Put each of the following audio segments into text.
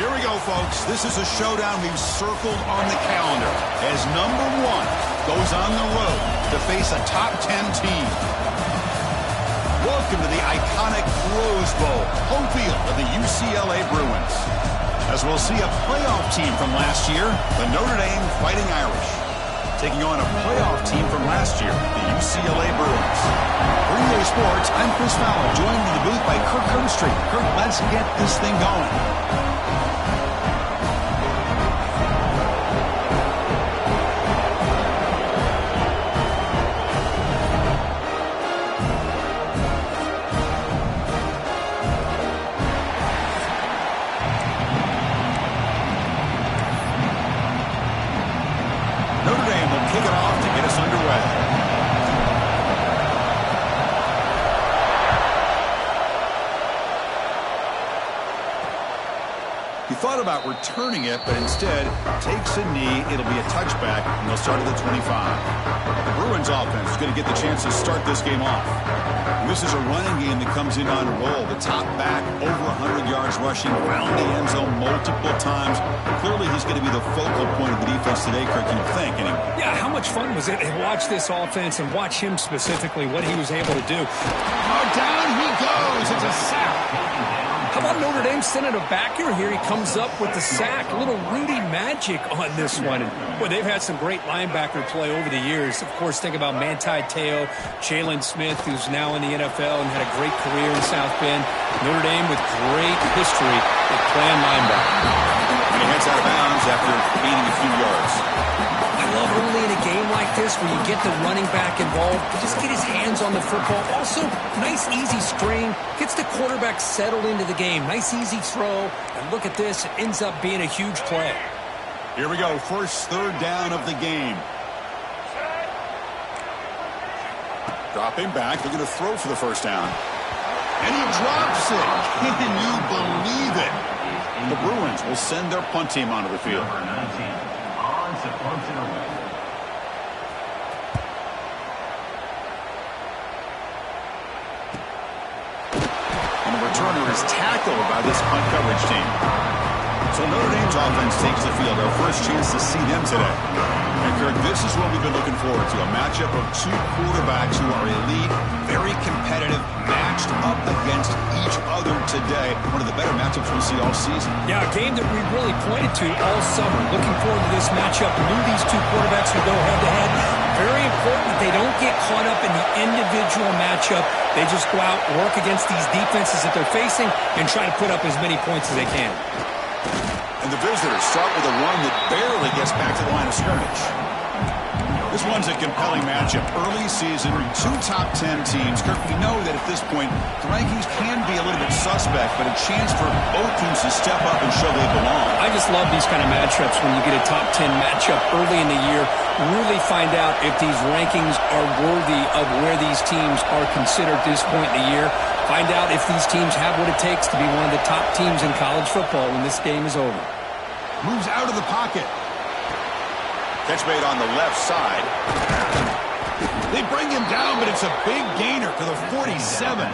Here we go, folks. This is a showdown we've circled on the calendar as number 1 goes on the road to face a top 10 team. Welcome to the iconic Rose Bowl, home field of the UCLA Bruins. As we'll see a playoff team from last year, the Notre Dame Fighting Irish, taking on a playoff team from last year, the UCLA Bruins. For EA Sports, I'm Chris Fowler, joined in the booth by Kirk Herbstreit. Kirk, let's get this thing going. Thought about returning it, but instead takes a knee. It'll be a touchback, and they'll start at the 25. The Bruins offense is going to get the chance to start this game off. And this is a running game that comes in on a roll. The top back, over 100 yards rushing, found the end zone multiple times. Clearly, he's going to be the focal point of the defense today, Kirk, you think, anyway. Yeah, how much fun was it to watch this offense and watch him specifically, what he was able to do. Oh, down he goes. It's a sack. How about Notre Dame sending a backer here? He comes up with the sack. A little Rudy magic on this one. And, boy, they've had some great linebacker play over the years. Of course, think about Manti Te'o, Jalen Smith, who's now in the NFL and had a great career in South Bend. Notre Dame with great history at playing linebacker. And he heads out of bounds after gaining a few yards. I love early in a game like this where you get the running back involved, just get his hands on the football. Also, nice easy screen, gets the quarterback settled into the game. Nice easy throw, and look at this, it ends up being a huge play. Here we go, first third down of the game. Dropping back, they're going to throw for the first down. And he drops it. Can you believe it? The Bruins will send their punt team onto the field. To punt it away. And the returner is tackled by this punt coverage team. So Notre Dame's offense takes the field. Our first chance to see them today. And Kirk, this is what we've been looking forward to. A matchup of two quarterbacks who are elite, very competitive, matched up against each other today. One of the better matchups we'll see all season. Yeah, a game that we really pointed to all summer. Looking forward to this matchup. Knew these two quarterbacks would go head-to-head. Very important they don't get caught up in the individual matchup. They just go out, work against these defenses that they're facing, and try to put up as many points as they can. And the visitors start with a run that barely gets back to the line of scrimmage. This one's a compelling matchup. Early season, two top 10 teams. Kirk, we know that at this point, the rankings can be a little bit suspect, but a chance for both teams to step up and show they belong. I just love these kind of matchups when you get a top 10 matchup early in the year. Really find out if these rankings are worthy of where these teams are considered at this point in the year. Find out if these teams have what it takes to be one of the top teams in college football when this game is over. Moves out of the pocket. Catch made on the left side. They bring him down, but it's a big gainer to the 47.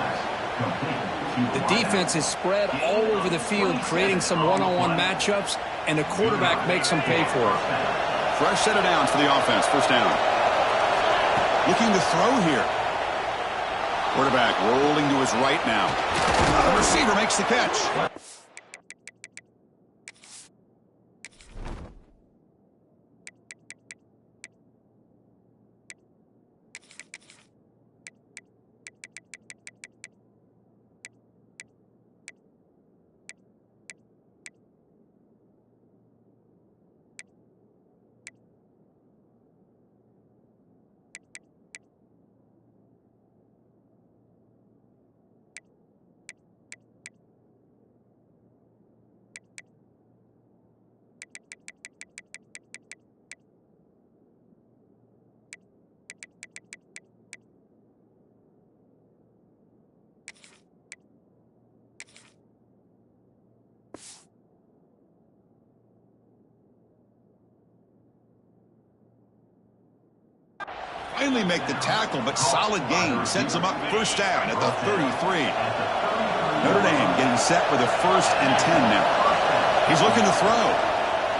The defense is spread all over the field, creating some one-on-one matchups, and the quarterback makes them pay for it. Fresh set of downs for the offense. First down. Looking to throw here. Quarterback rolling to his right now. The receiver makes the catch. Finally make the tackle, but solid gain. Sends them up first down at the 33. Notre Dame getting set for the 1st and 10 now. He's looking to throw.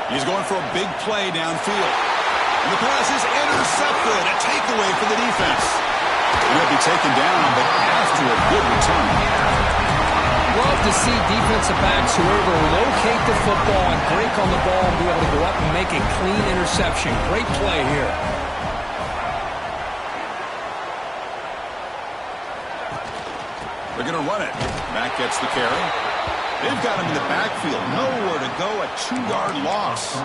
He's going for a big play downfield. And the pass is intercepted. A takeaway for the defense. He'll be taken down, but after a good return. Love to see defensive backs who are able to locate the football and break on the ball and be able to go up and make a clean interception. Great play here. They're going to run it. Mack gets the carry. They've got him in the backfield. Nowhere to go. A 2-yard loss.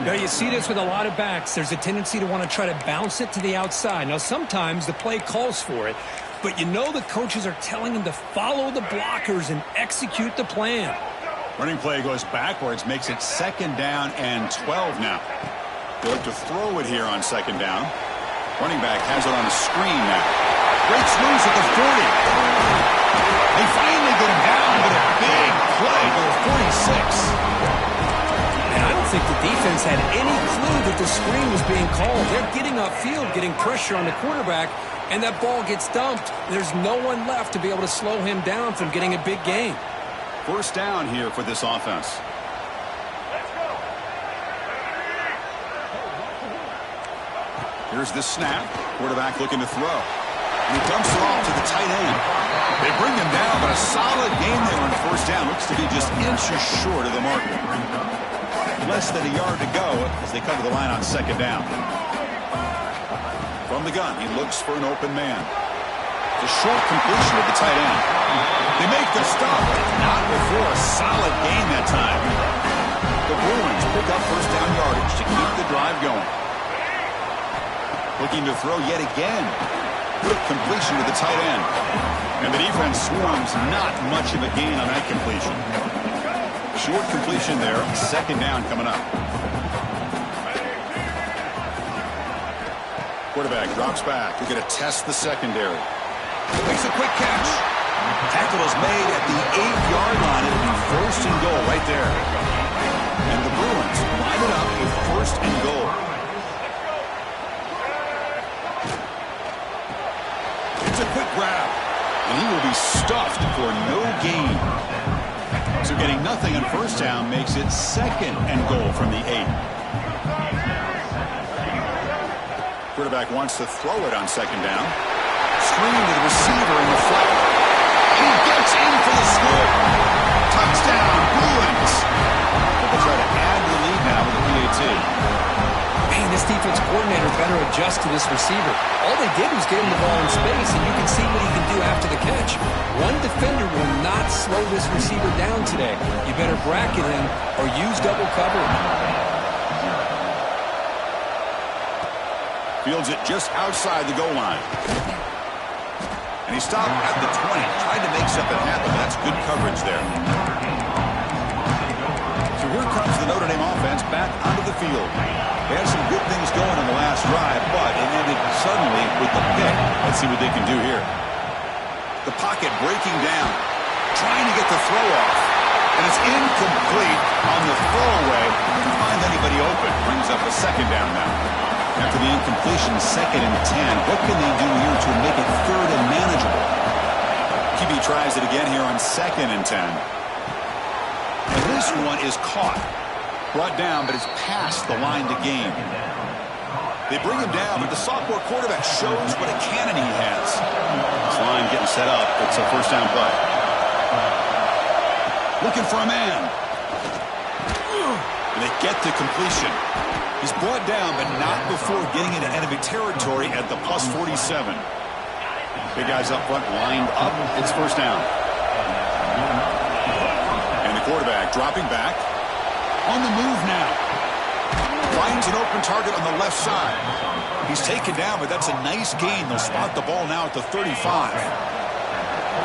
Now, you see this with a lot of backs. There's a tendency to want to try to bounce it to the outside. Now, sometimes the play calls for it, but you know the coaches are telling him to follow the blockers and execute the plan. Running play goes backwards, makes it 2nd down and 12 now. They look to throw it here on 2nd down. Running back has it on a screen now. Breaks loose at the 40. They finally get him down, but a big play to the 46. And I don't think the defense had any clue that the screen was being called. They're getting upfield, getting pressure on the quarterback, and that ball gets dumped. There's no one left to be able to slow him down from getting a big gain. 1st down here for this offense. Here's the snap. Quarterback looking to throw. And he dumps it off to the tight end. They bring him down, but a solid gain there on 1st down. Looks to be just inches short of the mark. Less than a yard to go as they cover the line on 2nd down. From the gun, he looks for an open man. It's a short completion of the tight end. They make the stop, but not before a solid gain that time. The Bruins pick up 1st down yardage to keep the drive going. Looking to throw yet again. Good completion to the tight end. And the defense swarms, not much of a gain on that completion. Short completion there, 2nd down coming up. Quarterback drops back. They're going to test the secondary. Makes a quick catch. Tackle is made at the 8-yard line. It'll be 1st and goal right there. And the Bruins line it up with 1st and goal. It's a quick grab. And he will be stuffed for no gain. So getting nothing on 1st down makes it 2nd and goal from the 8. Quarterback wants to throw it on 2nd down. Screen to the receiver in the flat. He gets in for the score. Touchdown, Bruins. They'll try to add to the lead now with the PAT. Man, this defense coordinator better adjust to this receiver. All they did was get him the ball in space, and you can see what he can do after the catch. One defender will not slow this receiver down today. You better bracket him or use double cover. Fields it just outside the goal line. And he stopped at the 20. Tried to make something happen. That's good coverage there. So here comes the Notre Dame offense back onto the field. They had some good things going on the last drive, but it ended suddenly with the pick. Let's see what they can do here. The pocket breaking down. Trying to get the throw off. And it's incomplete on the throwaway. Couldn't find anybody open. Brings up a 2nd down now. After the incompletion, 2nd and 10. What can they do here to make it 3rd and manageable? QB tries it again here on 2nd and 10. And this one is caught. Brought down, but it's past the line to gain. They bring him down, but the sophomore quarterback shows what a cannon he has. This line getting set up. It's a 1st down play. Looking for a man. And they get to completion. He's brought down, but not before getting into enemy territory at the plus 47. Big guys up front lined up. It's 1st down. And the quarterback dropping back. On the move now. Finds an open target on the left side. He's taken down, but that's a nice gain. They'll spot the ball now at the 35.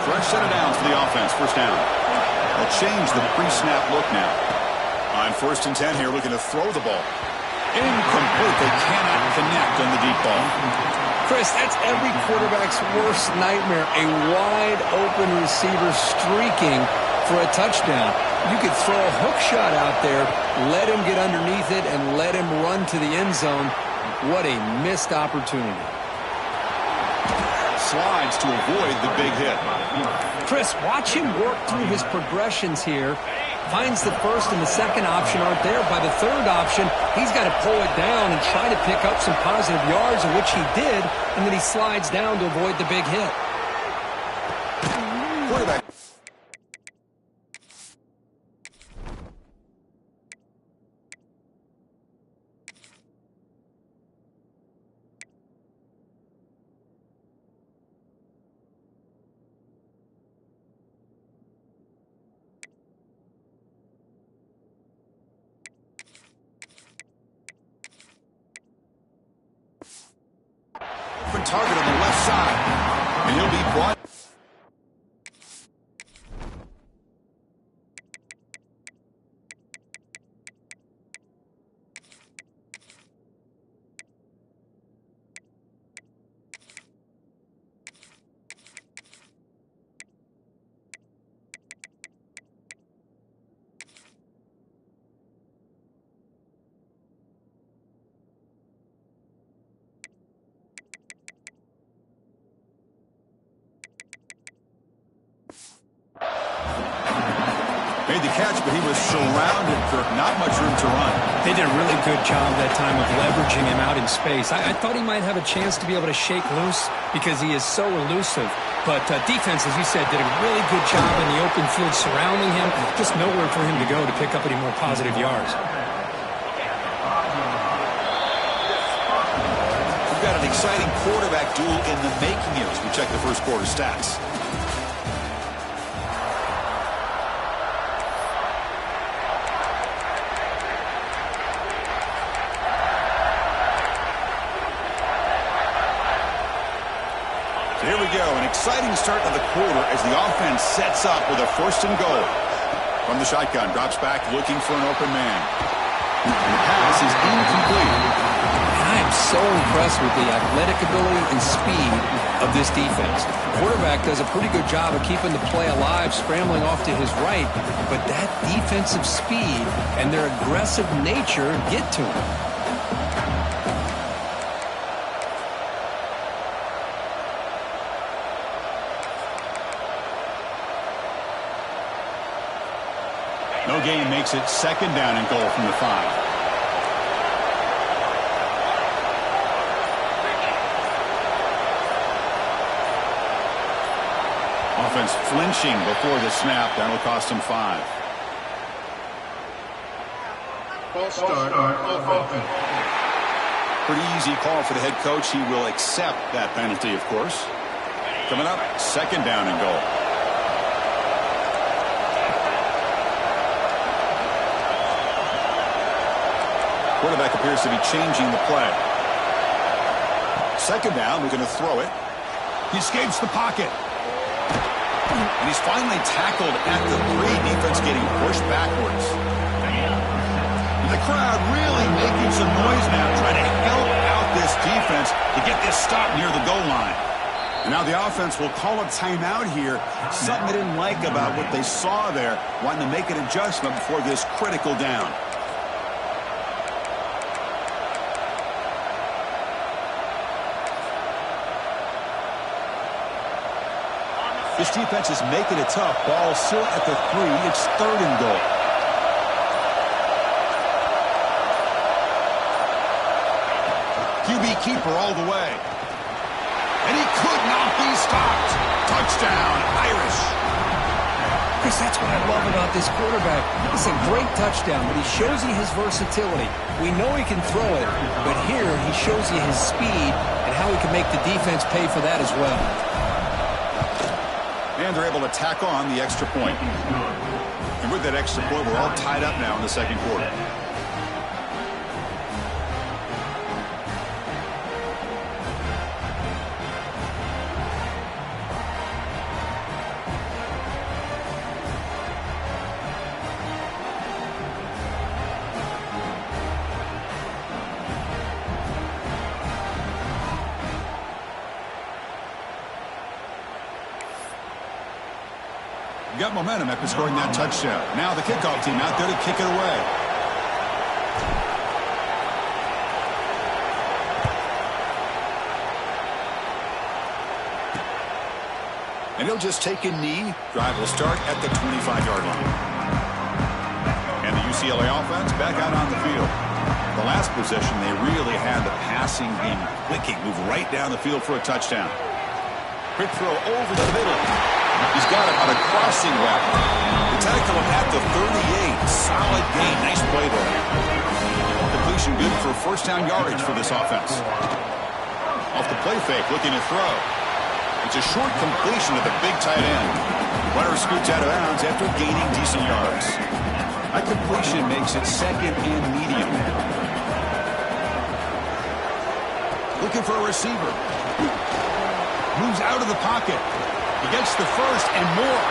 Fresh set of downs for the offense. 1st down. They'll change the pre-snap look now. On 1st and 10 here, looking to throw the ball. Incomplete. They cannot connect on the deep ball. Chris, that's every quarterback's worst nightmare. A wide open receiver streaking for a touchdown. You could throw a hook shot out there, let him get underneath it, and let him run to the end zone. What a missed opportunity. slides to avoid the big hit. Chris, watch him work through his progressions here. Finds the first and the second option aren't there. By the third option, he's got to pull it down and try to pick up some positive yards, which he did, and then he slides down to avoid the big hit. Quarterback. Target on the left side, and he'll be brought. Made the catch, but he was surrounded, Kirk. Not much room to run. They did a really good job that time of leveraging him out in space. I thought he might have a chance to be able to shake loose because he is so elusive. But defense, as you said, did a really good job in the open field surrounding him. Just nowhere for him to go to pick up any more positive yards. We've got an exciting quarterback duel in the making here as we check the first quarter stats. Here we go, an exciting start of the quarter as the offense sets up with a 1st and goal. From the shotgun, drops back looking for an open man. The pass is incomplete. I am so impressed with the athletic ability and speed of this defense. The quarterback does a pretty good job of keeping the play alive, scrambling off to his right, but that defensive speed and their aggressive nature get to him. No gain makes it 2nd down and goal from the 5. Offense flinching before the snap. That'll cost him 5. False start on offense. Pretty easy call for the head coach. He will accept that penalty, of course. Coming up, 2nd down and goal. Quarterback appears to be changing the play. 2nd down, we're going to throw it. He escapes the pocket. And he's finally tackled at the 3. Defense getting pushed backwards. And the crowd really making some noise now, trying to help out this defense to get this stop near the goal line. And now the offense will call a timeout here. Something they didn't like about what they saw there, wanting to make an adjustment before this critical down. This defense is making it tough. Ball still at the 3. It's 3rd and goal. QB keeper all the way. And he could not be stopped. Touchdown, Irish. Chris, that's what I love about this quarterback. It's a great touchdown, but he shows you his versatility. We know he can throw it, but here he shows you his speed and how he can make the defense pay for that as well. And they're able to tack on the extra point. And with that extra point, we're all tied up now in the 2nd quarter. Got momentum after scoring that touchdown. Now the kickoff team out there to kick it away. And he'll just take a knee. Drive will start at the 25-yard line. And the UCLA offense back out on the field. The last possession, they really had the passing game clicking. Move right down the field for a touchdown. Quick throw over the middle. He's got it on a crossing route. The tackle him at the 38. Solid gain. Nice play there. Completion good for first down yardage for this offense. Off the play fake, looking to throw. It's a short completion to the big tight end. Runner scoots out of bounds after gaining decent yards. That completion makes it second and medium. Looking for a receiver. Moves out of the pocket. He gets the first and more.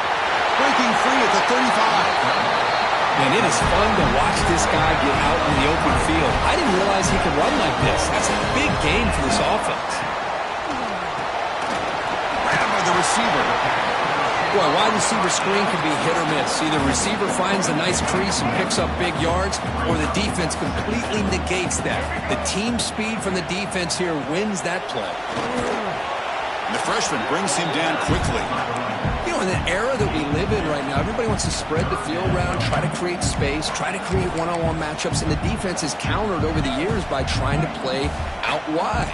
Breaking free at the 35. And it is fun to watch this guy get out in the open field. I didn't realize he could run like this. That's a big game for this offense. Grabbed by the receiver. Boy, wide receiver screen can be hit or miss. Either receiver finds a nice crease and picks up big yards, or the defense completely negates that. The team speed from the defense here wins that play. And the freshman brings him down quickly. You know, in the era that we live in right now, everybody wants to spread the field around, try to create space, try to create one-on-one matchups, and the defense is countered over the years by trying to play out wide.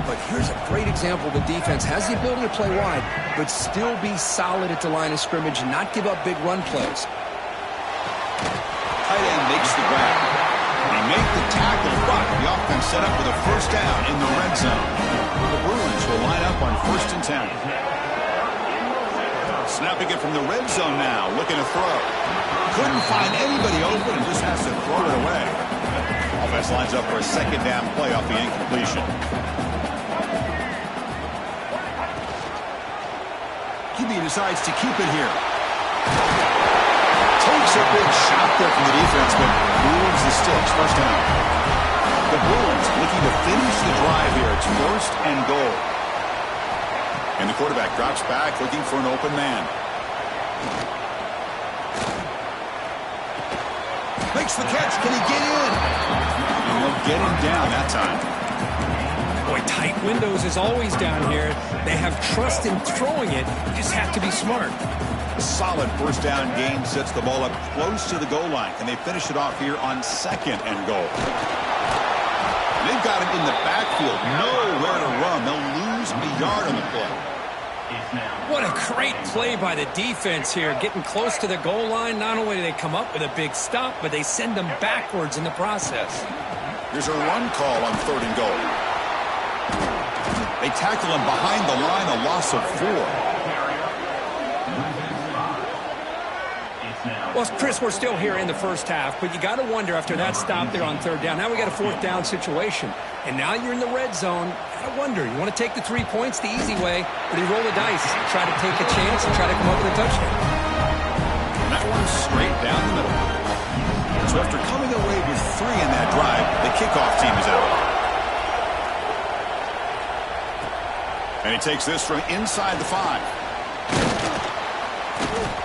But here's a great example. The defense has the ability to play wide, but still be solid at the line of scrimmage and not give up big run plays. Tight end makes the grab. They make the tackle, but the offense set up with a first down in the red zone. The Bruins will line up on 1st and 10. Snapping it from the red zone now, looking to throw. Couldn't find anybody open and just has to throw it away. Offense lines up for a second down play off the incompletion. QB decides to keep it here. Takes a big shot there from the defense, but moves the sticks. First down. The Bruins looking to finish the drive here. It's 1st and goal. And the quarterback drops back, looking for an open man. Makes the catch. Can he get in? And he'll get him down that time. Boy, tight windows is always down here. They have trust in throwing it. You just have to be smart. Solid first down gain sets the ball up close to the goal line. Can they finish it off here on 2nd and goal? They've got him in the backfield. Nowhere to run. They'll lose a yard on the play. What a great play by the defense here. Getting close to the goal line, not only do they come up with a big stop, but they send them backwards in the process. Here's a run call on 3rd and goal. They tackle him behind the line, a loss of 4. Well, Chris, we're still here in the first half, but you got to wonder after that stop there on 3rd down. Now we got a 4th down situation, and now you're in the red zone. I wonder, you want to take the 3 points the easy way, or do you roll the dice, try to take a chance and try to come up with a touchdown? And that one's straight down the middle. So after coming away with 3 in that drive, the kickoff team is out. And he takes this from inside the 5.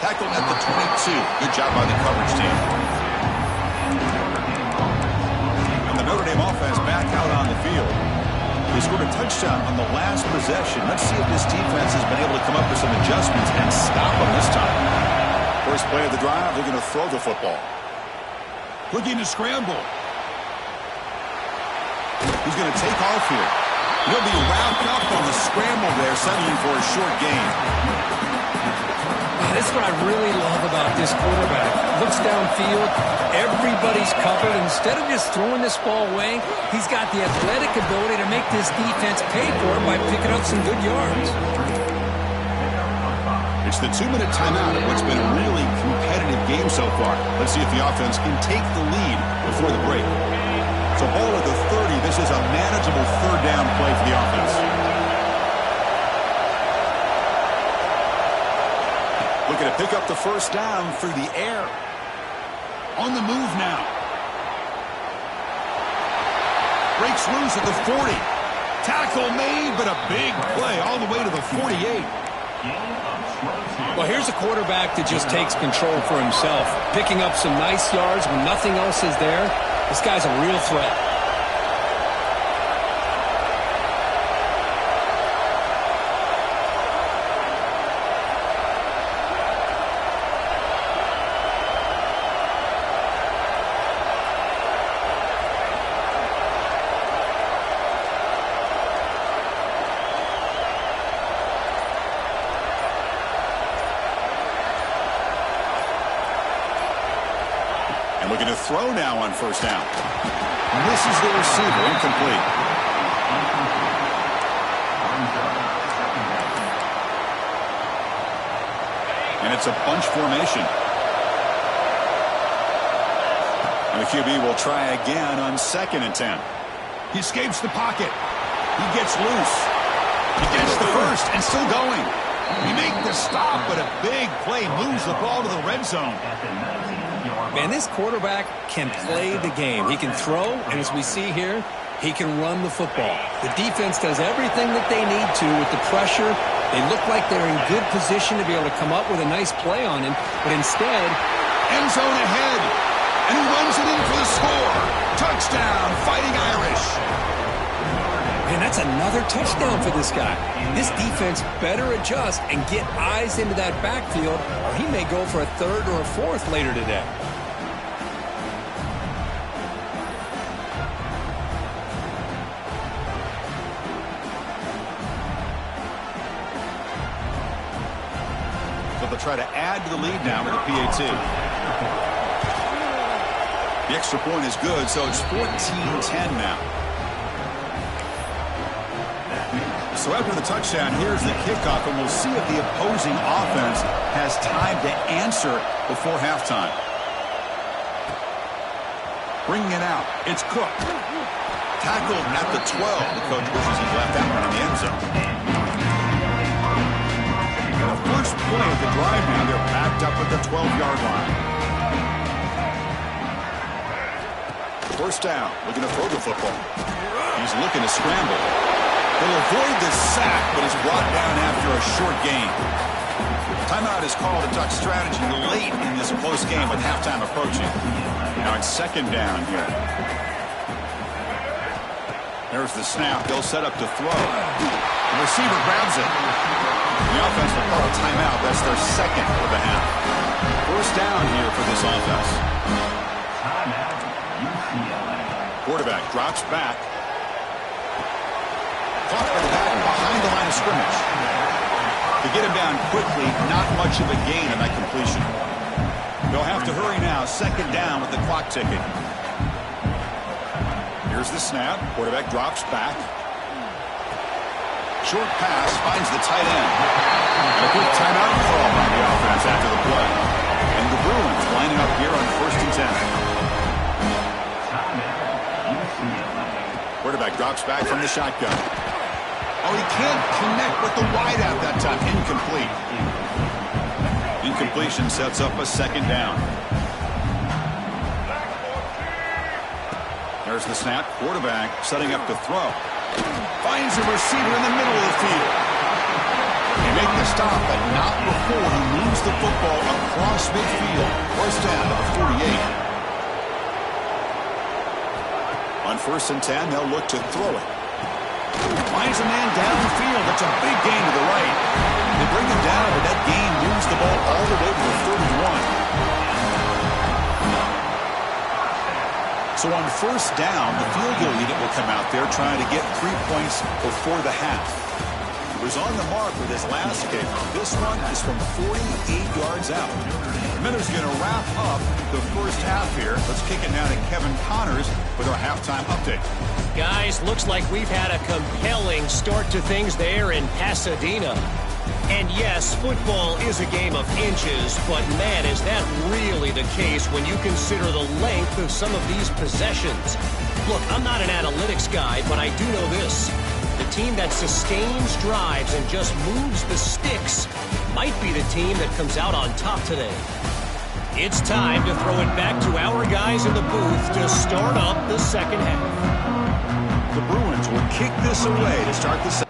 Tackled at the 22. Good job by the coverage team. And the Notre Dame offense back out on the field. They scored a touchdown on the last possession. Let's see if this defense has been able to come up with some adjustments and stop them this time. First play of the drive, they're going to throw the football. Looking to scramble. He's going to take off here. He'll be wrapped up on the scramble there, settling for a short gain. This is what I really love about this quarterback. Looks downfield, everybody's covered. Instead of just throwing this ball away, he's got the athletic ability to make this defense pay for it by picking up some good yards. It's the 2-minute timeout of what's been a really competitive game so far. Let's see if the offense can take the lead before the break. So ball at the 30. This is a manageable 3rd down play for the offense. Looking to pick up the first down through the air. On the move now. Breaks loose at the 40. Tackle made, but a big play all the way to the 48. Well, here's a quarterback that just takes control for himself. Picking up some nice yards when nothing else is there. This guy's a real threat. Looking to throw now on first down. Misses the receiver, incomplete. And it's a bunch formation. And the QB will try again on 2nd and 10. He escapes the pocket. He gets loose. He gets the first and still going. He makes the stop, but a big play moves the ball to the red zone. Man, this quarterback can play the game. He can throw, and as we see here, he can run the football. The defense does everything that they need to with the pressure. They look like they're in good position to be able to come up with a nice play on him, but instead, end zone ahead, and he runs it in for the score. Touchdown, Fighting Irish. Man, that's another touchdown for this guy. This defense better adjust and get eyes into that backfield, or he may go for a 3rd or a 4th later today. But they'll try to add to the lead now with a PAT. The extra point is good, so it's 14-10 now. So after the touchdown, here's the kickoff, and we'll see if the opposing offense has time to answer before halftime. Bringing it out, it's Cook. Tackled at the 12. The coach wishes he left that one in the end zone. The first play of the drive now, they're backed up at the 12-yard line. First down, looking to throw the football. He's looking to scramble. He'll avoid the sack, but is brought down after a short gain. Timeout is called to talk strategy late in this close game with halftime approaching. Now it's 2nd down here. There's the snap. They'll set up to throw. The receiver grabs it. The offense will call a timeout. That's their 2nd of the half. First down here for this offense. Quarterback drops back. Caught by the back behind the line of scrimmage. To get him down quickly, not much of a gain on that completion. They'll have to hurry now. 2nd down with the clock ticking. Here's the snap. Quarterback drops back. Short pass finds the tight end. And a quick timeout call by the offense after the play. And the Bruins lining up here on 1st and 10. Quarterback drops back from the shotgun. Oh, he can't connect with the wideout that time. Incomplete. Incompletion sets up a 2nd down. There's the snap. Quarterback setting up to throw. Finds a receiver in the middle of the field. He make the stop, but not before he moves the football across midfield. First down to the 48. On 1st and 10, they'll look to throw it. Finds a man down the field. That's a big gain to the right. They bring him down, but that gain moves the ball all the way to the 31. So on 1st down, the field goal unit will come out there trying to get 3 points before the half. He was on the mark with his last kick. This one is from 48 yards out. Miller's going to wrap up the first half here. Let's kick it now to Kevin Connors with our halftime update. Guys, looks like we've had a compelling start to things there in Pasadena. And yes, football is a game of inches, but man, is that really the case when you consider the length of some of these possessions. Look, I'm not an analytics guy, but I do know this. The team that sustains drives and just moves the sticks might be the team that comes out on top today. It's time to throw it back to our guys in the booth to start up the 2nd half. The Bruins will kick this away to start the second.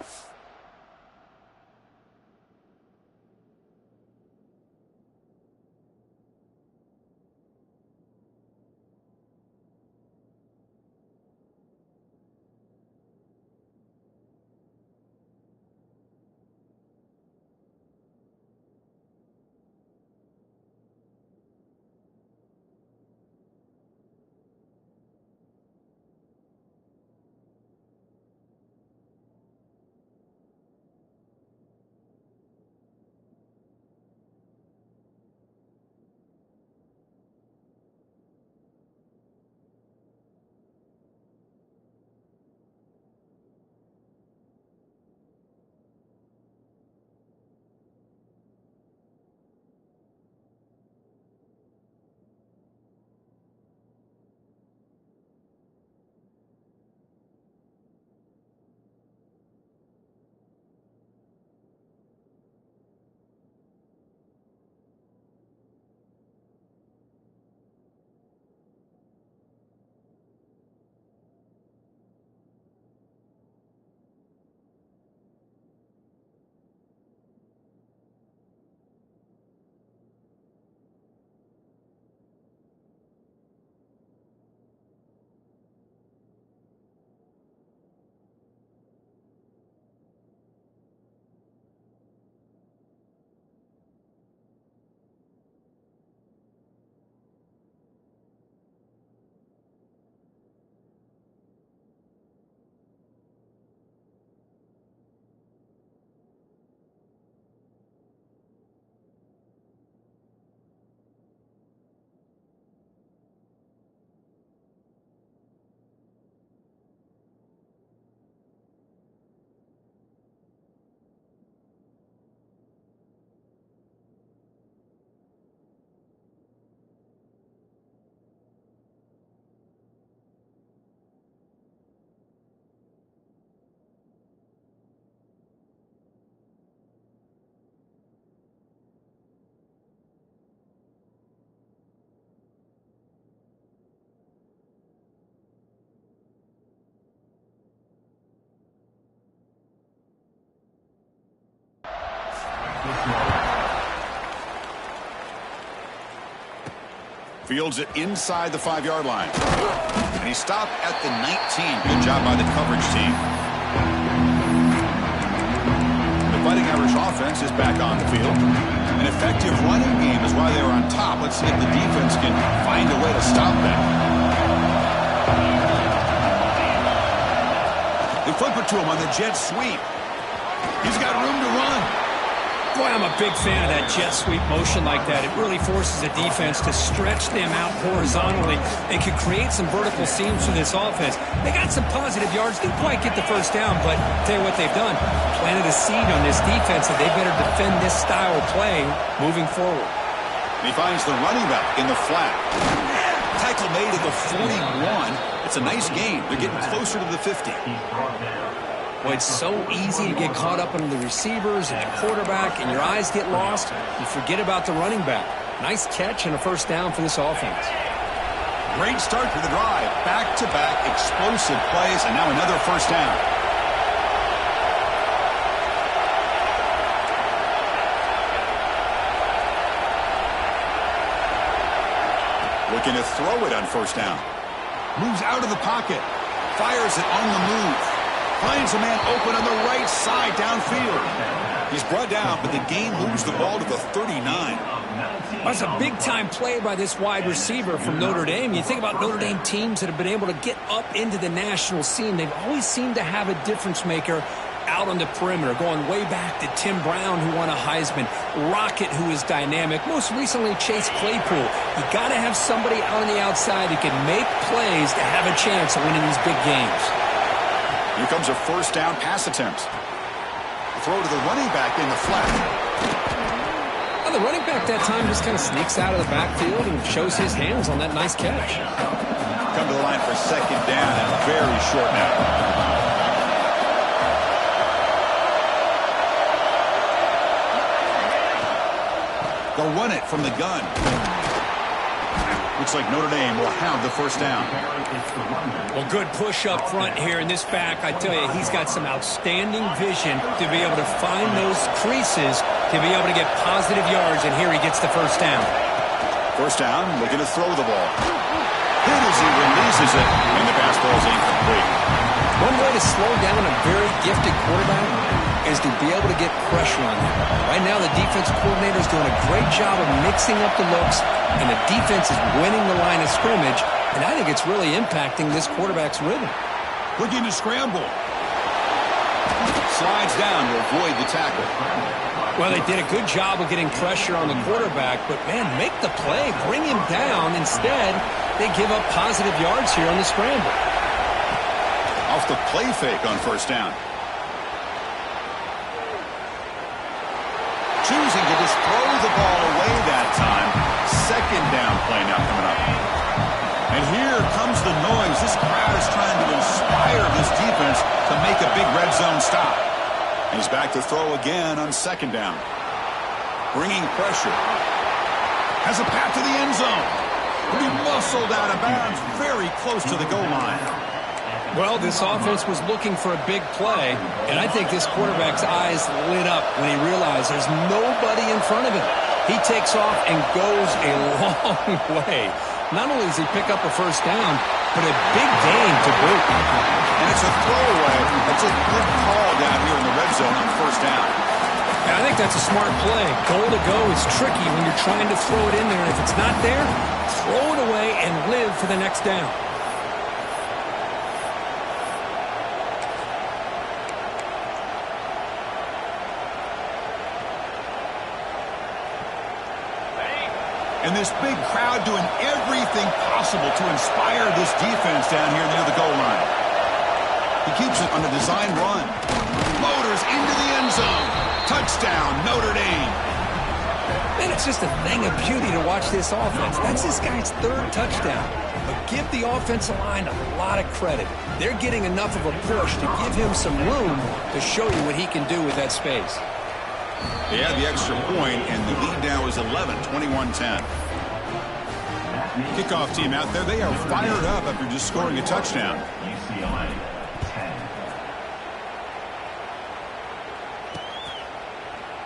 Fields it inside the 5-yard line. And he stopped at the 19. Good job by the coverage team. The Fighting Irish offense is back on the field. An effective running game is why they were on top. Let's see if the defense can find a way to stop them. They flip it to him on the jet sweep. He's got room to run. Boy, I'm a big fan of that jet sweep motion like that. It really forces the defense to stretch them out horizontally and can create some vertical seams for this offense. They got some positive yards. Didn't quite get the first down, but I'll tell you what they've done. Planted a seed on this defense that they better defend this style of play moving forward. And he finds the running back in the flat. Tackle made at the 41. It's a nice gain. They're getting closer to the 50. Well, it's so easy to get caught up on the receivers and the quarterback, and your eyes get lost. You forget about the running back. Nice catch and a first down for this offense. Great start to the drive. Back-to-back explosive plays, and now another first down. Looking to throw it on first down. Moves out of the pocket. Fires it on the move. Finds a man open on the right side downfield. He's brought down, but the gain moves the ball to the 39. That's a big-time play by this wide receiver from Notre Dame. You think about Notre Dame teams that have been able to get up into the national scene. They've always seemed to have a difference maker out on the perimeter, going way back to Tim Brown, who won a Heisman, Rocket, who is dynamic, most recently Chase Claypool. You got to have somebody out on the outside that can make plays to have a chance of winning these big games. Here comes a first down pass attempt. Throw to the running back in the flat. Well, the running back that time just kind of sneaks out of the backfield and shows his hands on that nice catch. Come to the line for second down and very short now. They'll run it from the gun. Looks like Notre Dame will have the first down. Well, good push up front here in this back. I tell you, he's got some outstanding vision to be able to find those creases, to be able to get positive yards, and here he gets the first down. First down, looking to throw the ball. Hit as he releases it, and the pass ball is incomplete. One way to slow down a very gifted quarterback is to be able to get pressure on him. Right now, the defensive coordinator is doing a great job of mixing up the looks, and the defense is winning the line of scrimmage, and I think it's really impacting this quarterback's rhythm. Looking to scramble. Slides down to avoid the tackle. Well, they did a good job of getting pressure on the quarterback, but, man, make the play. Bring him down. Instead, they give up positive yards here on the scramble. Off the play fake on first down. Choosing to just throw the ball away that time. Second down play now coming up. And here comes the noise. This crowd is trying to inspire this defense to make a big red zone stop. He's back to throw again on second down. Bringing pressure. Has a path to the end zone. Will be muscled out of bounds very close to the goal line. Well, this offense was looking for a big play, and I think this quarterback's eyes lit up when he realized there's nobody in front of him. He takes off and goes a long way. Not only does he pick up a first down, but a big gain to boot. And it's a throwaway. That's a good call down here in the red zone on first down. Yeah, I think that's a smart play. Goal to go is tricky when you're trying to throw it in there. And if it's not there, throw it away and live for the next down. And this big crowd doing everything possible to inspire this defense down here near the goal line. He keeps it on a design run. Motors into the end zone. Touchdown, Notre Dame. Man, it's just a thing of beauty to watch this offense. That's this guy's third touchdown. But give the offensive line a lot of credit. They're getting enough of a push to give him some room to show you what he can do with that space. They had the extra point, and the lead now is 11, 21-10. Kickoff team out there, they are fired up after just scoring a touchdown.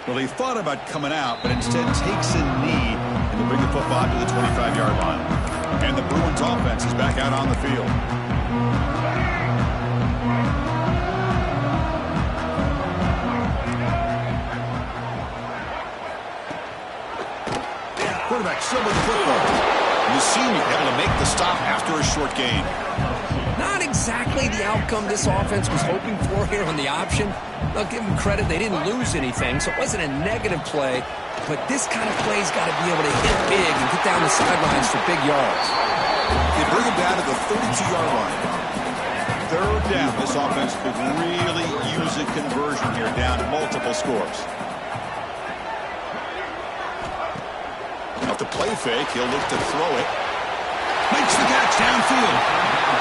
Well, he thought about coming out, but instead takes a knee, and They'll bring the football to the 25-yard line. And the Bruins offense is back out on the field. Quarterback still with the football. And the senior able to make the stop after a short gain. Not exactly the outcome this offense was hoping for here on the option. I'll give them credit. They didn't lose anything, so it wasn't a negative play. But this kind of play's got to be able to hit big and get down the sidelines for big yards. They bring him down to the 32-yard line. Third down. This offense could really use a conversion here, down multiple scores. Off the play fake, he'll look to throw it. Makes the catch downfield.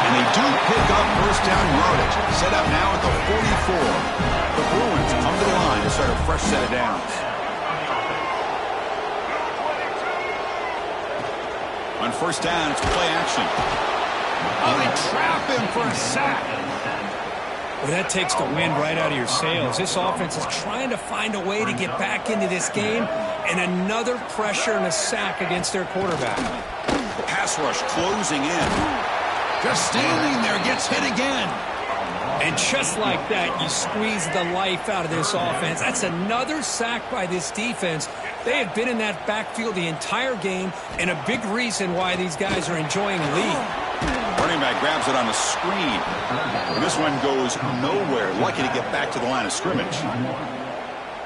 And they do pick up first down yardage. Set up now at the 44. The Bruins come to the line to start a fresh set of downs. On first down, it's play action. Oh, they trap him for a sack. Well, that takes the wind right out of your sails. This offense is trying to find a way to get back into this game, and another pressure and a sack against their quarterback. The pass rush closing in. Just standing there, gets hit again. And just like that, you squeeze the life out of this offense. That's another sack by this defense. They have been in that backfield the entire game, and a big reason why these guys are enjoying the lead. Running back grabs it on the screen. And this one goes nowhere. Lucky to get back to the line of scrimmage.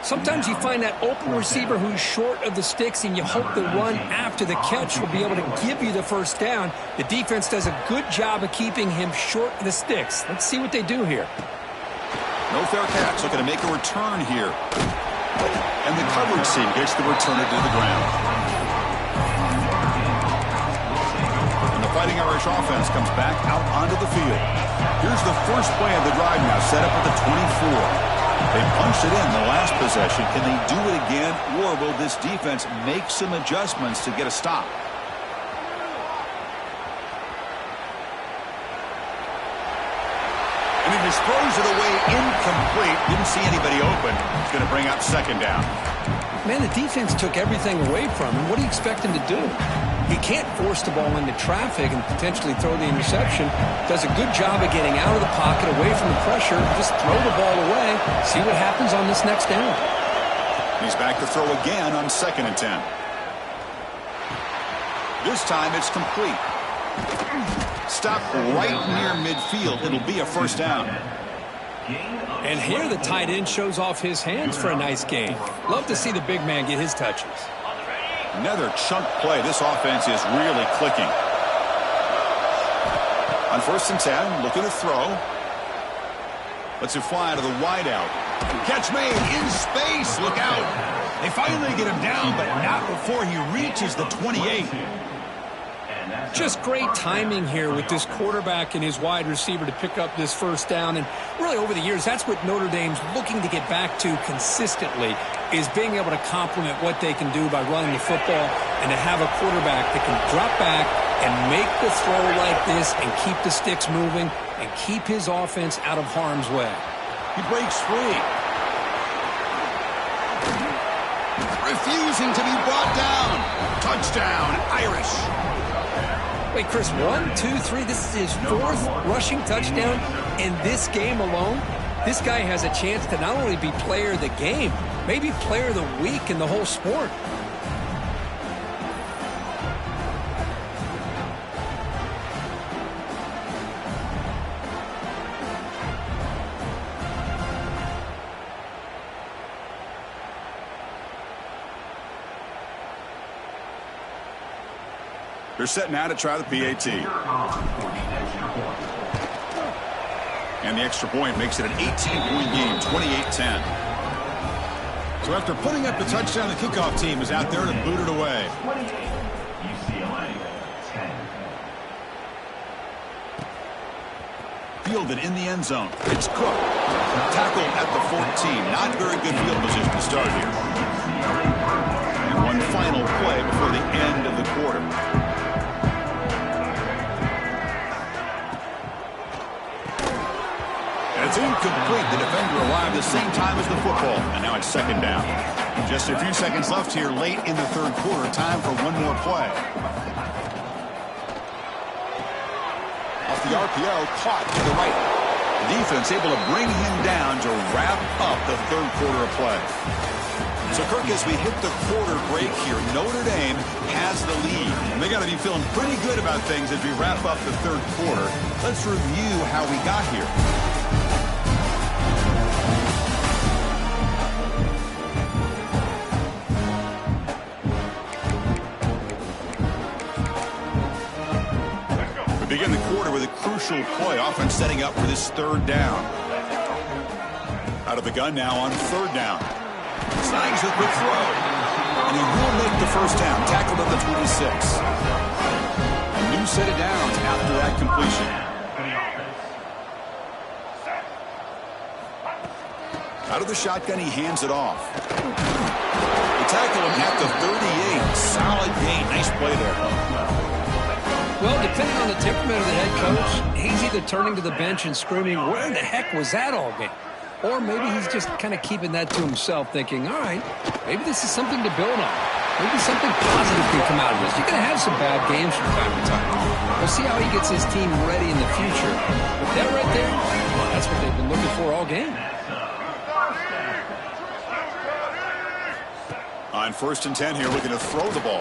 Sometimes you find that open receiver who's short of the sticks, and you hope the run after the catch will be able to give you the first down. The defense does a good job of keeping him short of the sticks. Let's see what they do here. No fair catch. Looking to make a return here. And the coverage team gets the returner to the ground. And the Fighting Irish offense comes back out onto the field. Here's the first play of the drive now, set up at the 24. They punched it in the last possession. Can they do it again, or will this defense make some adjustments to get a stop? And he just throws it away incomplete. Didn't see anybody open. He's going to bring up second down. Man, the defense took everything away from him. What do you expect him to do? He can't force the ball into traffic and potentially throw the interception. Does a good job of getting out of the pocket, away from the pressure. Just throw the ball away. See what happens on this next down. He's back to throw again on 2nd and 10. This time it's complete. Stop right near midfield. It'll be a first down. And here the tight end shows off his hands for a nice gain. Love to see the big man get his touches. Another chunk play. This offense is really clicking. On 1st and 10, looking to throw. Lets it fly to the wideout. Catch made in space. Look out. They finally get him down, but not before he reaches the 28. Just great timing here with this quarterback and his wide receiver to pick up this first down. And really over the years, that's what Notre Dame's looking to get back to consistently, is being able to complement what they can do by running the football, and to have a quarterback that can drop back and make the throw like this and keep the sticks moving and keep his offense out of harm's way. He breaks free. Refusing to be brought down. Touchdown, Irish. Wait, Chris, 1, 2, 3. This is his 4th rushing touchdown in this game alone. This guy has a chance to not only be player of the game, maybe player of the week in the whole sport. They're set now to try the PAT. And the extra point makes it an 18-point game, 28-10. So after putting up the touchdown, the kickoff team is out there to boot it away. Fielded in the end zone. It's Cook. Tackled at the 14. Not very good field position to start here. And one final play before the end of the quarter. It's incomplete. The defender arrived the same time as the football. And now it's second down. Just a few seconds left here late in the third quarter. Time for one more play. Off the RPO, caught to the right. The defense able to bring him down to wrap up the third quarter of play. So, Kirk, as we hit the quarter break here, Notre Dame has the lead. And they got to be feeling pretty good about things as we wrap up the third quarter. Let's review how we got here. We begin the quarter with a crucial play, offense setting up for this third down. Out of the gun now on third down. Signs a quick throw. And he will make the first down. Tackled at the 26. A new set of downs after that completion. Out of the shotgun, he hands it off. They tackle him at the 38. Solid gain. Nice play there. Well, depending on the temperament of the head coach, he's either turning to the bench and screaming, where the heck was that all game? Or maybe he's just kind of keeping that to himself, thinking, all right, maybe this is something to build on. Maybe something positive can come out of this. You're going to have some bad games from time to time. We'll see how he gets his team ready in the future. But that right there, well, that's what they've been looking for all game. On 1st and 10 here, looking to throw the ball.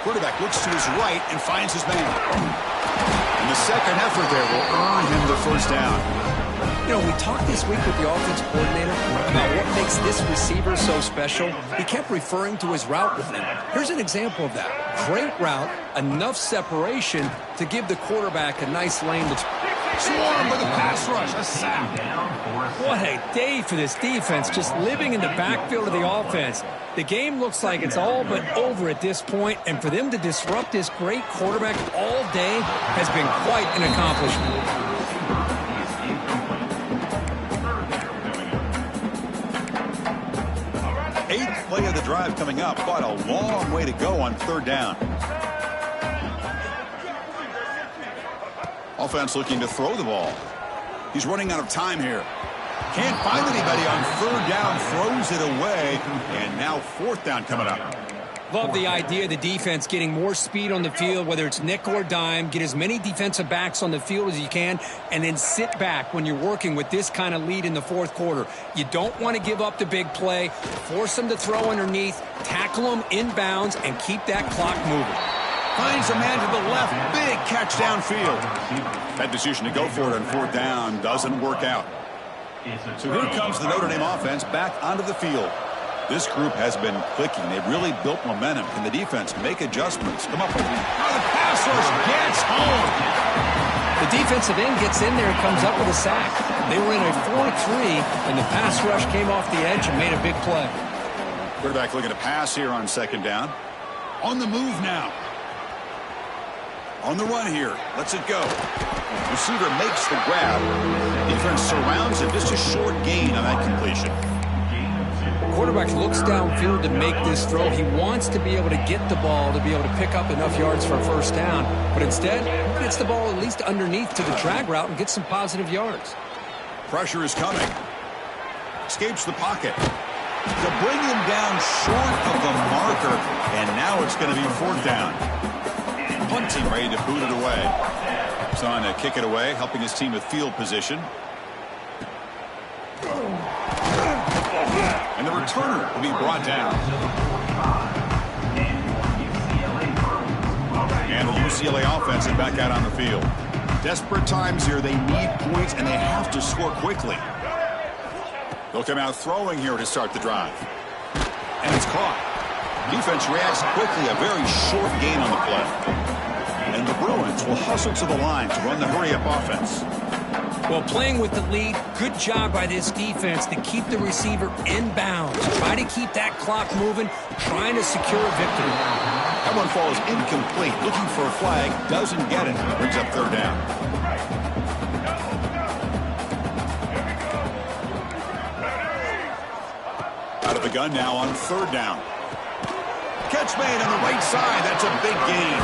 Quarterback looks to his right and finds his man. And the second effort there will earn him the first down. You know, we talked this week with the offensive coordinator about what makes this receiver so special. He kept referring to his route with him. Here's an example of that. Great route, enough separation to give the quarterback a nice lane to Swarm with a pass rush, a sack. What a day for this defense, just living in the backfield of the offense. The game looks like it's all but over at this point, and for them to disrupt this great quarterback all day has been quite an accomplishment. Eighth play of the drive coming up. Quite a long way to go on third down. Offense looking to throw the ball. He's running out of time here. Can't find anybody on third down. Throws it away. And now fourth down coming up. Love the idea of the defense getting more speed on the field, whether it's nickel or dime. Get as many defensive backs on the field as you can, and then sit back when you're working with this kind of lead in the fourth quarter. You don't want to give up the big play. Force them to throw underneath, tackle them inbounds, and keep that clock moving. Finds a man to the left. Big catch downfield. That decision to go for it on fourth down doesn't work out. So here comes the Notre Dame offense back onto the field. This group has been clicking. They've really built momentum. Can the defense make adjustments? Come up with the pass rush gets home. The defensive end gets in there and comes up with a sack. They were in a 4-3, and the pass rush came off the edge and made a big play. Quarterback looking to pass here on second down. On the move now. On the run here. Lets it go. Receiver makes the grab. Defense surrounds him. Just a short gain on that completion. Quarterback looks downfield to make this throw. He wants to be able to get the ball to be able to pick up enough yards for a first down. But instead, he gets the ball at least underneath to the drag route and gets some positive yards. Pressure is coming. Escapes the pocket. To bring him down short of the marker. And now it's going to be fourth down. Punting, ready to boot it away. He's on to kick it away, helping his team with field position. And the returner will be brought down. And the UCLA offense is back out on the field. Desperate times here. They need points, and they have to score quickly. They'll come out throwing here to start the drive. And it's caught. Defense reacts quickly. A very short gain on the play. And the Bruins will hustle to the line to run the hurry-up offense. Well, playing with the lead, good job by this defense to keep the receiver in bounds. Try to keep that clock moving, trying to secure a victory. That one falls incomplete. Looking for a flag, doesn't get it. Brings up third down. Out of the gun now on third down. Catch made on the right side. That's a big gain.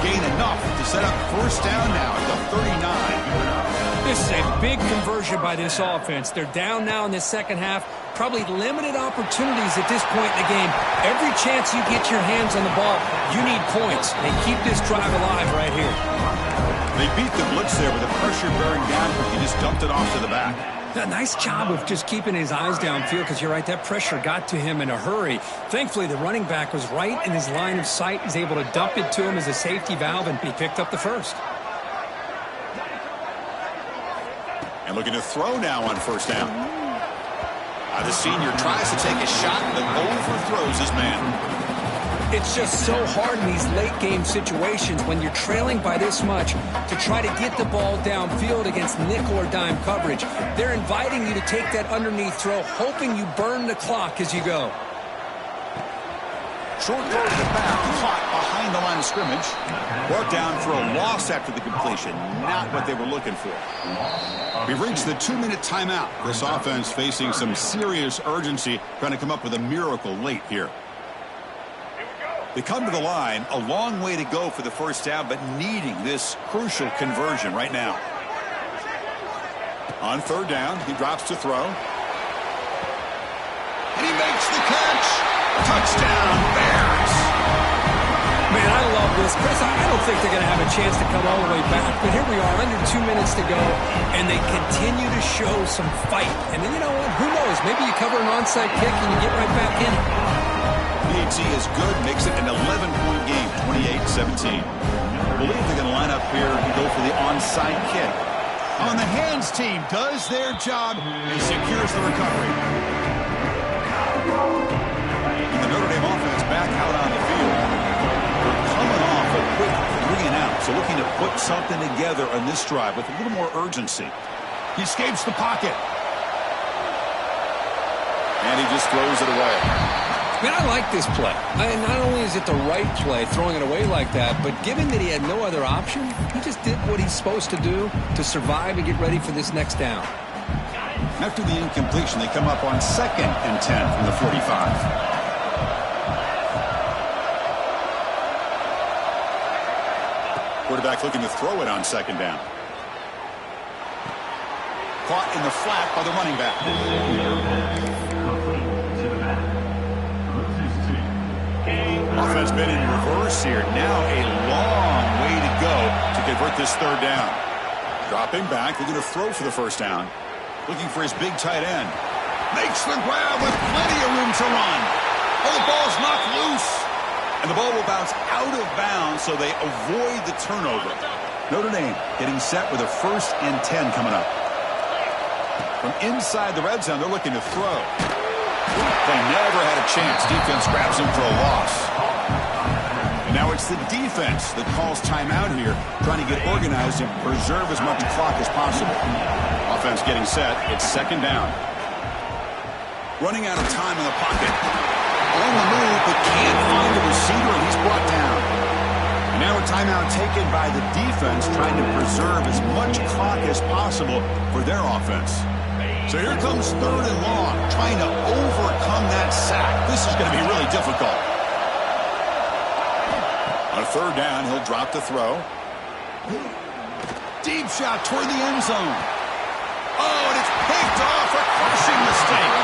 Gain enough to set up first down now at the 39. This is a big conversion by this offense. They're down now in the second half. Probably limited opportunities at this point in the game. Every chance you get your hands on the ball, you need points. And keep this drive alive right here. They beat the blitz there with the pressure bearing down, but he just dumped it off to the back. A nice job of just keeping his eyes downfield because you're right, that pressure got to him in a hurry. Thankfully, the running back was right in his line of sight. He's able to dump it to him as a safety valve, and he picked up the first. And looking to throw now on first down. The senior tries to take a shot, but overthrows his man. It's just so hard in these late-game situations when you're trailing by this much to try to get the ball downfield against nickel or dime coverage. They're inviting you to take that underneath throw, hoping you burn the clock as you go. Short throw to the back, caught behind the line of scrimmage. Brought down for a loss after the completion. Not what they were looking for. We've reached the 2-minute timeout. This offense facing some serious urgency, trying to come up with a miracle late here. They come to the line, a long way to go for the first down, but needing this crucial conversion right now. On third down, he drops to throw. And he makes the catch. Touchdown, Bears. Man, I love this. Chris, I don't think they're going to have a chance to come all the way back, but here we are, under 2 minutes to go, and they continue to show some fight. And then you know what? Who knows? Maybe you cover an onside kick and you get right back in it. PHC is good, makes it an 11-point game, 28-17. I believe they're going to line up here and go for the onside kick. On the hands team does their job and secures the recovery. And the Notre Dame offense back out on the field. They're coming off a quick 3-and-out, so looking to put something together on this drive with a little more urgency. He escapes the pocket. And he just throws it away. Man, I like this play. Not only is it the right play, throwing it away like that, but given that he had no other option, he just did what he's supposed to do to survive and get ready for this next down. After the incompletion, they come up on 2nd and 10 from the 45. Quarterback looking to throw it on 2nd down. Caught in the flat by the running back. Offense been in reverse here. Now a long way to go to convert this third down. Dropping back. They're going to throw for the first down. Looking for his big tight end. Makes the grab with plenty of room to run. Oh, the ball's knocked loose. And the ball will bounce out of bounds, so they avoid the turnover. Notre Dame getting set with a 1st and 10 coming up. From inside the red zone, they're looking to throw. They never had a chance. Defense grabs him for a loss. And now it's the defense that calls timeout here, trying to get organized and preserve as much clock as possible. Offense getting set. It's 2nd down. Running out of time in the pocket. On the move, but can't find the receiver, and he's brought down. And now a timeout taken by the defense, trying to preserve as much clock as possible for their offense. So here comes 3rd and long, trying to overcome that sack. This is going to be really difficult. On 3rd down, he'll drop the throw. Deep shot toward the end zone. Oh, and it's picked off, a crushing mistake.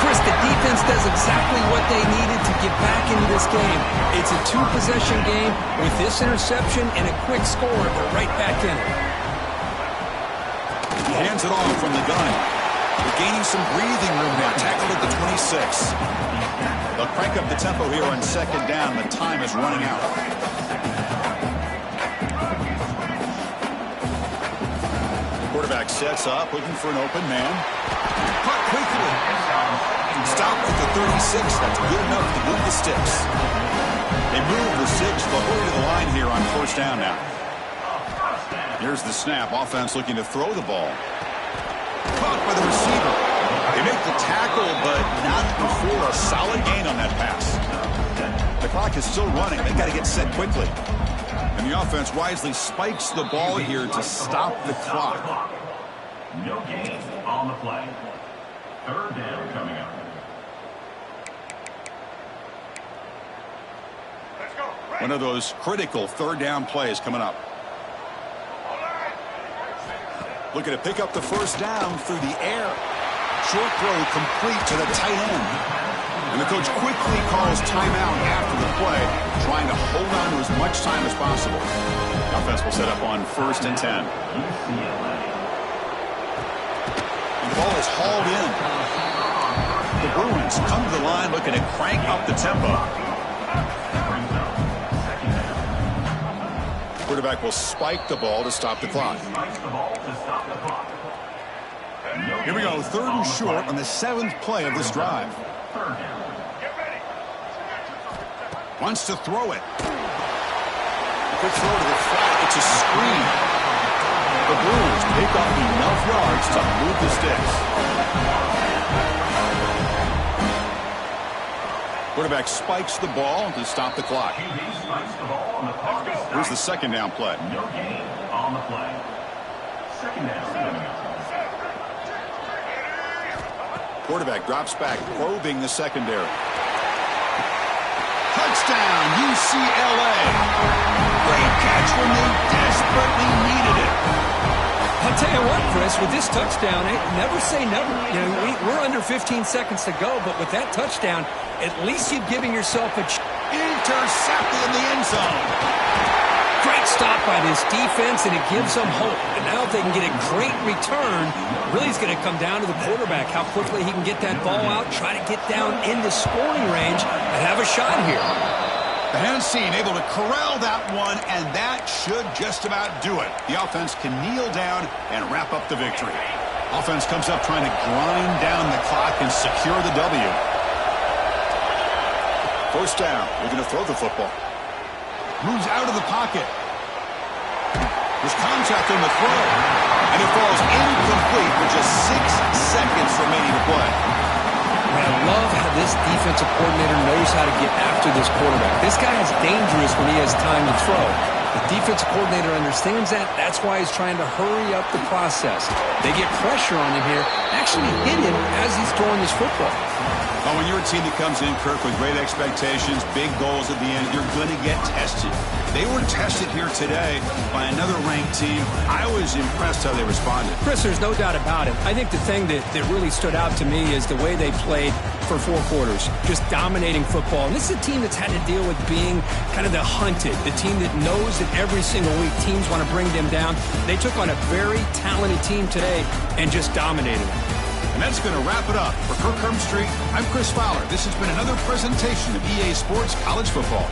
Chris, the defense does exactly what they needed to get back into this game. It's a 2-possession game. With this interception and a quick score, they're right back in it. He hands it off from the gun. They're gaining some breathing room now. Tackled at the 26. They'll crank up the tempo here on 2nd down. The time is running out. Quarterback sets up, looking for an open man. Caught quickly. Stopped at the 36. That's good enough to move the sticks. They move the 6. They'll hurry to the line here on 1st down now. Here's the snap. Offense looking to throw the ball. Caught by the receiver. They make the tackle, but not before a solid gain on that pass. The clock is still running. They've got to get set quickly. And the offense wisely spikes the ball here to stop the clock. No gain on the play. 3rd down coming up. One of those critical 3rd down plays coming up. Looking to pick up the first down through the air. Short throw complete to the tight end. And the coach quickly calls timeout after the play, trying to hold on to as much time as possible. The offense will set up on 1st and 10. And the ball is hauled in. The Bruins come to the line looking to crank up the tempo. Quarterback will spike the ball to stop the clock. Here we go, 3rd and short on the 7th play of this drive. Wants to throw it. Quick throw to the flat. It's a screen. The Bruins pick up enough yards to move the sticks. Quarterback spikes the ball to stop the clock. Here's the 2nd down play. No gain on the play. 2nd down. Quarterback drops back, probing the secondary. Touchdown, UCLA. Great catch when they desperately needed it. I'll tell you what, Chris, with this touchdown, never say never. You know, we're under 15 seconds to go, but with that touchdown, at least you're giving yourself a intercepted in the end zone. Great stop by this defense, and it gives them hope. And now if they can get a great return, really it's going to come down to the quarterback, how quickly he can get that ball out, try to get down into scoring range, and have a shot here. The hands seen, able to corral that one, and that should just about do it. The offense can kneel down and wrap up the victory. Offense comes up trying to grind down the clock and secure the W. 1st down, we're going to throw the football. Moves out of the pocket. There's contact on the throw. And it falls incomplete with just 6 seconds remaining to play. I love how this defensive coordinator knows how to get after this quarterback. This guy is dangerous when he has time to throw. The defensive coordinator understands that. That's why he's trying to hurry up the process. They get pressure on him here. Actually hit him as he's throwing this football. Well, when you're a team that comes in, Kirk, with great expectations, big goals at the end, you're going to get tested. They were tested here today by another ranked team. I was impressed how they responded. Chris, there's no doubt about it. I think the thing that really stood out to me is the way they played for 4 quarters, just dominating football. And this is a team that's had to deal with being kind of the hunted, the team that knows that every single week teams want to bring them down. They took on a very talented team today and just dominated them. And that's going to wrap it up. For Kirk Street, I'm Chris Fowler. This has been another presentation of EA Sports College Football.